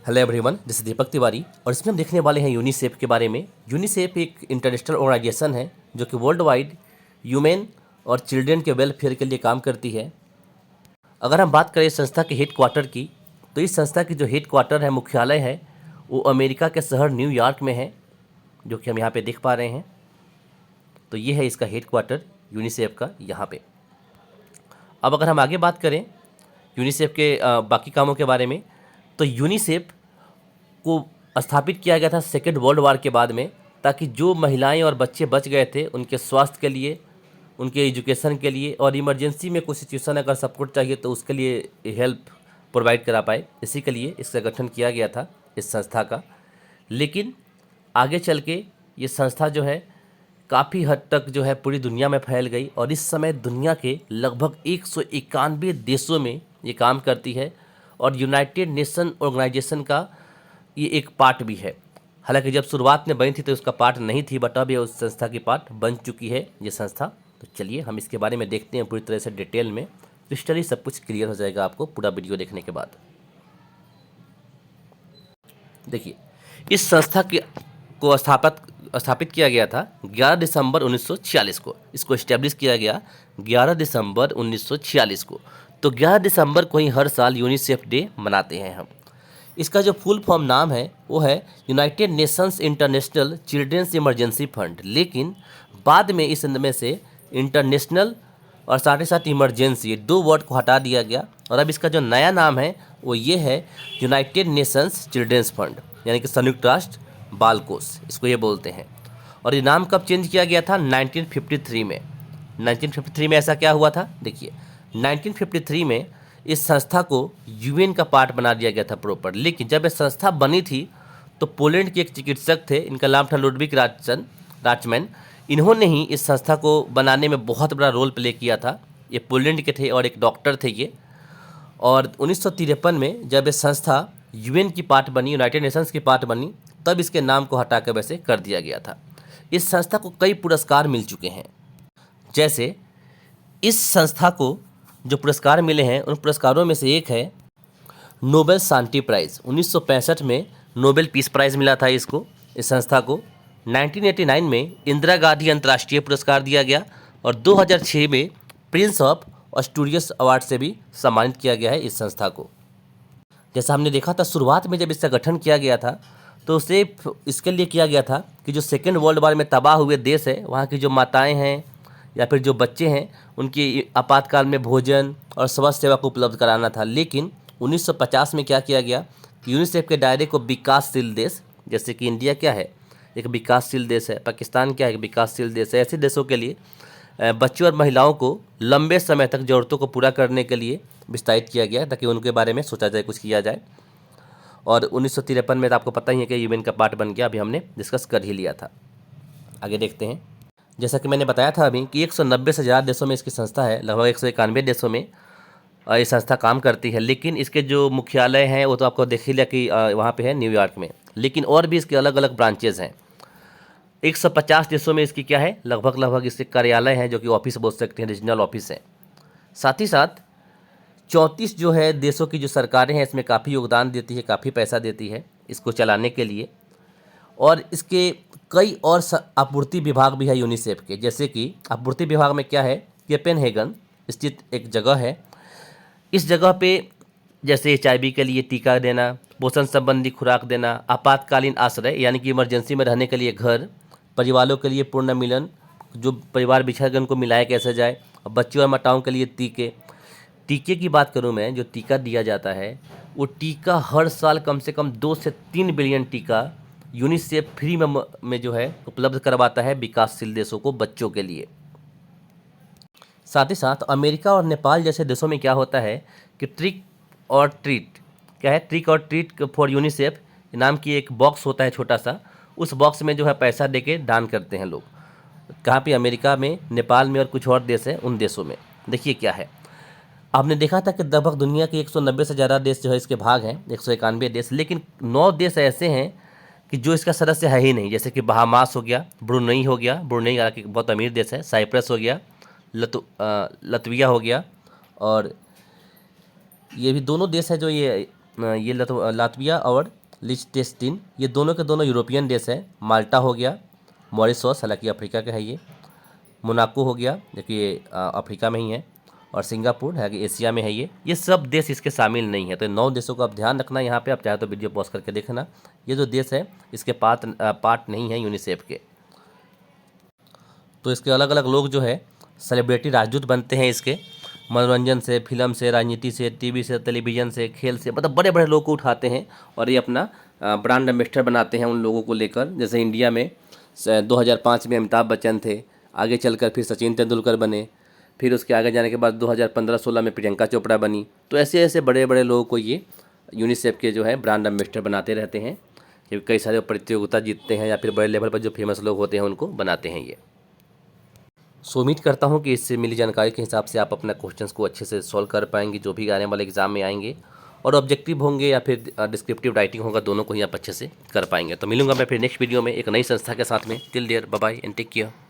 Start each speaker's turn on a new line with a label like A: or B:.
A: Hello everyone, this is Deepak Tiwari और इसमें हम देखने वाले हैं यूनिसेफ के बारे में। यूनिसेफ एक इंटरनेशनल ऑर्गेनाइजेशन है जो कि वर्ल्ड वाइड ह्यूमन और चिल्ड्रन के वेलफेयर के लिए काम करती है। अगर हम बात करें इस संस्था के हेड क्वार्टर की, तो इस संस्था की जो हेड क्वार्टर है, मुख्यालय है, वो अमेरिका के शहर न्यूयॉर्क में है, जो कि हम यहाँ पे देख पा रहे हैं। तो ये है इसका हेड क्वार्टर यूनिसेफ का यहाँ पे। अब अगर हम आगे बात करें यूनिसेफ के बाकी कामों के बारे में, तो यूनिसेफ को स्थापित किया गया था सेकेंड वर्ल्ड वार के बाद में, ताकि जो महिलाएं और बच्चे बच गए थे उनके स्वास्थ्य के लिए, उनके एजुकेशन के लिए और इमरजेंसी में कुछ सिचुएशन अगर सपोर्ट चाहिए तो उसके लिए हेल्प प्रोवाइड करा पाए। इसी के लिए इसका गठन किया गया था इस संस्था का। लेकिन आगे चल के ये संस्था जो है काफ़ी हद तक जो है पूरी दुनिया में फैल गई और इस समय दुनिया के लगभग 191 देशों में ये काम करती है और यूनाइटेड नेशन ऑर्गेनाइजेशन का ये एक पार्ट भी है। हालांकि जब शुरुआत में बनी थी तो उसका पार्ट नहीं थी, बट अब ये उस संस्था की पार्ट बन चुकी है ये संस्था। तो चलिए हम इसके बारे में देखते हैं पूरी तरह से डिटेल में। क्रिस्टली सब कुछ क्लियर हो जाएगा आपको पूरा वीडियो देखने के बाद। देखिए, इस संस्था को स्थापित किया गया था 11 दिसंबर 1946 को। इसको इस्टेब्लिश किया गया 11 दिसंबर 1946 को। तो 11 दिसंबर को ही हर साल यूनिसेफ डे मनाते हैं हम। इसका जो फुल फॉर्म नाम है वो है United Nations International children's Emergency Fund, लेकिन बाद में इसमें से इंटरनेशनल और साथ ही साथ इमरजेंसी, दो वर्ड को हटा दिया गया और अब इसका जो नया नाम है वो ये है यूनाइटेड नेशंस चिल्ड्रंस फंड, यानी कि संयुक्त राष्ट्र बाल कोष इसको ये बोलते हैं। और ये नाम कब चेंज किया गया था? 1953 में। 1953 में ऐसा क्या हुआ था? देखिए, 1953 में इस संस्था को यूएन का पार्ट बना दिया गया था प्रॉपर। लेकिन जब ये संस्था बनी थी तो पोलैंड के एक चिकित्सक थे, इनका नाम था लुडविग राचमैन। इन्होंने ही इस संस्था को बनाने में बहुत बड़ा रोल प्ले किया था। ये पोलैंड के थे और एक डॉक्टर थे ये। और 1953 में जब ये संस्था यूएन की पार्ट बनी, यूनाइटेड नेशंस की पार्ट बनी, तब इसके नाम को हटाकर वैसे कर दिया गया था। इस संस्था को कई पुरस्कार मिल चुके हैं। जैसे इस संस्था को जो पुरस्कार मिले हैं उन पुरस्कारों में से एक है नोबेल शांति प्राइज़। 1965 में नोबेल पीस प्राइज़ मिला था इसको, इस संस्था को। 1989 में इंदिरा गांधी अंतर्राष्ट्रीय पुरस्कार दिया गया और 2006 में प्रिंस ऑफ एस्टूरियस अवार्ड से भी सम्मानित किया गया है इस संस्था को। जैसा हमने देखा था शुरुआत में जब इसका गठन किया गया था तो सिर्फ इसके लिए किया गया था कि जो सेकेंड वर्ल्ड वार में तबाह हुए देश है वहाँ की जो माताएँ हैं या फिर जो बच्चे हैं उनकी आपातकाल में भोजन और स्वास्थ्य सेवा को उपलब्ध कराना था। लेकिन 1950 में क्या किया गया कि यूनिसेफ के दायरे को विकासशील देश, जैसे कि इंडिया क्या है, एक विकासशील देश है, पाकिस्तान क्या है, एक विकासशील देश है, ऐसे देशों के लिए बच्चों और महिलाओं को लंबे समय तक ज़रूरतों को पूरा करने के लिए विस्तारित किया गया ताकि उनके बारे में सोचा जाए, कुछ किया जाए। और 1953 में तो आपको पता ही है कि यूएन का पार्ट बन गया, अभी हमने डिस्कस कर ही लिया था। आगे देखते हैं। जैसा कि मैंने बताया था अभी कि 190 से ज़्यादा देशों में इसकी संस्था है, लगभग 191 देशों में ये संस्था काम करती है। लेकिन इसके जो मुख्यालय हैं वो तो आपको देख ही लिया कि वहाँ पे है न्यूयॉर्क में। लेकिन और भी इसके अलग अलग ब्रांचेज़ हैं। 150 देशों में इसकी क्या है, लगभग इसके कार्यालय हैं, जो कि ऑफिस बोल सकते हैं, रीजनल ऑफिस हैं। साथ ही साथ 34 जो है देशों की जो सरकारें हैं इसमें काफ़ी योगदान देती है, काफ़ी पैसा देती है इसको चलाने के लिए। और इसके कई और आपूर्ति विभाग भी है यूनिसेफ के। जैसे कि आपूर्ति विभाग में क्या है, कोपेनहेगन स्थित एक जगह है। इस जगह पे जैसे HIV के लिए टीका देना, पोषण संबंधी खुराक देना, आपातकालीन आश्रय यानी कि इमरजेंसी में रहने के लिए घर, परिवारों के लिए पूर्ण मिलन, जो परिवार बिछड़ गए उनको मिलाया कैसे जाए, और बच्चों और माताओं के लिए टीके की बात करूं मैं, जो टीका दिया जाता है वो टीका हर साल कम से कम 2 से 3 बिलियन टीका यूनिसेफ फ्री में जो है उपलब्ध करवाता है विकासशील देशों को, बच्चों के लिए। साथ ही साथ अमेरिका और नेपाल जैसे देशों में क्या होता है कि ट्रिक और ट्रीट, क्या है, ट्रिक और ट्रीट फॉर यूनिसेफ नाम की एक बॉक्स होता है छोटा सा। उस बॉक्स में जो है पैसा देके दान करते हैं लोग। कहाँ पे? अमेरिका में, नेपाल में और कुछ और देश हैं उन देशों में। देखिए क्या है, आपने देखा था कि लगभग दुनिया के 190 से ज़्यादा देश जो है इसके भाग हैं, 191 देश। लेकिन 9 देश ऐसे हैं कि जो इसका सदस्य है ही नहीं। जैसे कि बहामास हो गया, ब्रुनई हो गया, ब्रुनई हालांकि बहुत अमीर देश है, साइप्रस हो गया, लतविया हो गया, और ये भी दोनों देश है जो ये लातविया और लिechtenstein, ये दोनों के दोनों यूरोपियन देश है। माल्टा हो गया, मॉरिशस हालांकि अफ्रीका का है ये, मोनाको हो गया जो कि ये अफ्रीका में ही है, और सिंगापुर है कि एशिया में है ये सब देश इसके शामिल नहीं है। तो 9 देशों का आप ध्यान रखना यहाँ पे, आप चाहे तो वीडियो पॉज करके देखना। ये जो देश है इसके पार्ट नहीं है यूनिसेफ के। तो इसके अलग अलग लोग जो है सेलिब्रिटी राजदूत बनते हैं इसके, मनोरंजन से, फिल्म से, राजनीति से, टीवी से, टेलीविज़न से, खेल से, मतलब बड़े बड़े लोग को उठाते हैं और ये अपना ब्रांड एम्बेसडर बनाते हैं उन लोगों को लेकर। जैसे इंडिया में 2005 में अमिताभ बच्चन थे, आगे चलकर फिर सचिन तेंदुलकर बने, फिर उसके आगे जाने के बाद 2015-16 में प्रियंका चोपड़ा बनी। तो ऐसे ऐसे बड़े बड़े लोगों को ये यूनिसेफ के जो है ब्रांड एम्बेसडर बनाते रहते हैं, क्योंकि कई सारे प्रतियोगिता जीतते हैं या फिर बड़े लेवल पर जो फेमस लोग होते हैं उनको बनाते हैं ये। सो उम्मीद करता हूँ कि इससे मिली जानकारी के हिसाब से आप अपना क्वेश्चंस को अच्छे से सॉल्व कर पाएंगे जो भी आने वाले एग्जाम में आएंगे, और ऑब्जेक्टिव होंगे या फिर डिस्क्रिप्टिव राइटिंग होगा, दोनों को ही आप अच्छे से कर पाएंगे। तो मिलूंगा मैं फिर नेक्स्ट वीडियो में एक नई संस्था के साथ में। Till there, bye bye and take care.